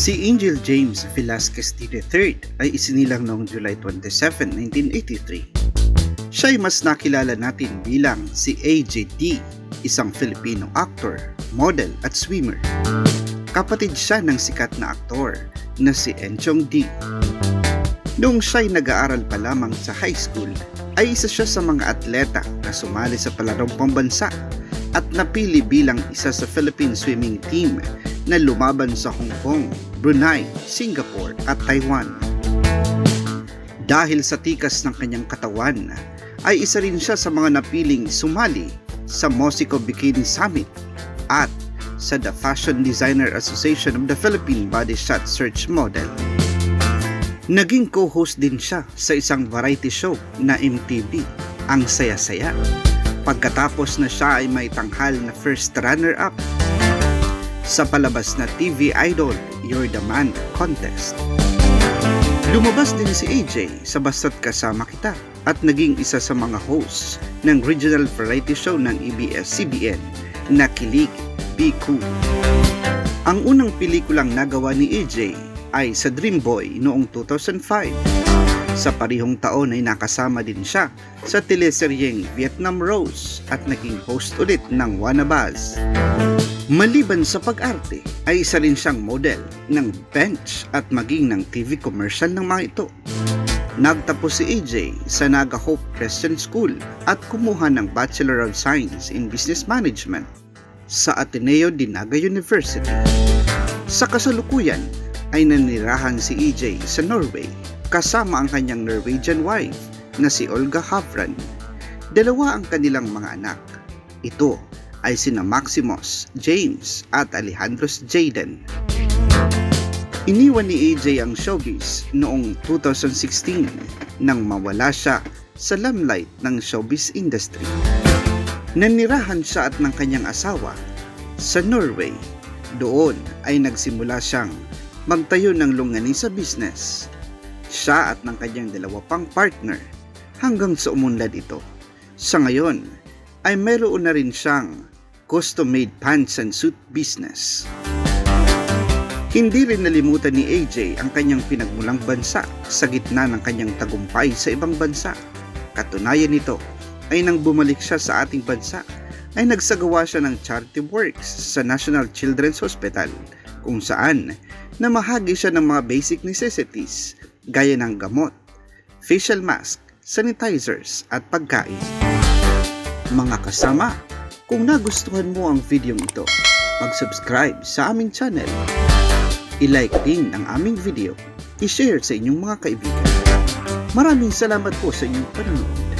Si Angel James Velasquez III ay isinilang noong July 27, 1983. Siya ay mas nakilala natin bilang si AJD, isang Filipino actor, model at swimmer. Kapatid siya ng sikat na aktor na si Enchong D. Noong siya'y nag-aaral pa lamang sa high school, ay isa siya sa mga atleta na sumali sa palarong pambansa at napili bilang isa sa Philippine swimming team na lumaban sa Hong Kong, Brunei, Singapore at Taiwan. Dahil sa tikas ng kanyang katawan, ay isa rin siya sa mga napiling sumali sa Mosico Bikini Summit at sa The Fashion Designer Association of the Philippine Body Shot Search Model. Naging co-host din siya sa isang variety show na MTV, Ang Saya-Saya, pagkatapos na siya ay may tanghal na first runner-up sa palabas na TV Idol, You're the Man contest. Lumabas din si AJ sa Basta't Kasama Kita at naging isa sa mga hosts ng regional variety show ng ABS-CBN na Kilig, Be Cool. Ang unang pelikulang nagawa ni AJ ay sa Dream Boy noong 2005. Sa parihong taon ay nakasama din siya sa teleseryeng Vietnam Rose at naging host ulit ng Wanabaz. Maliban sa pag-arte, ay isa rin siyang model ng bench at maging ng TV commercial ng mga ito. Nagtapos si AJ sa Naga Hope Christian School at kumuha ng Bachelor of Science in Business Management sa Ateneo de Naga University. Sa kasalukuyan ay nanirahan si AJ sa Norway kasama ang kanyang Norwegian wife na si Olga Havran. Dalawa ang kanilang mga anak. Ito ay sina Maximus James at Alejandros Jaden. Iniwan ni AJ ang showbiz noong 2016 nang mawala siya sa limelight ng showbiz industry. Nanirahan siya at ng kanyang asawa sa Norway. Doon ay nagsimula siyang magtayo ng longganisa business. Siya at ng kanyang dalawa pang partner hanggang sa umunlad ito. Sa ngayon ay mayroon na rin siyang custom-made pants and suit business. Hindi rin nalimutan ni AJ ang kanyang pinagmulang bansa sa gitna ng kanyang tagumpay sa ibang bansa. Katunayan nito ay nang bumalik siya sa ating bansa ay nagsagawa siya ng charity works sa National Children's Hospital kung saan namahagi siya ng mga basic necessities gaya ng gamot, facial mask, sanitizers at pagkain. Mga kasama, kung nagustuhan mo ang video ito, mag-subscribe sa aming channel. I-like din ang aming video, i-share sa inyong mga kaibigan. Maraming salamat po sa inyong panonood.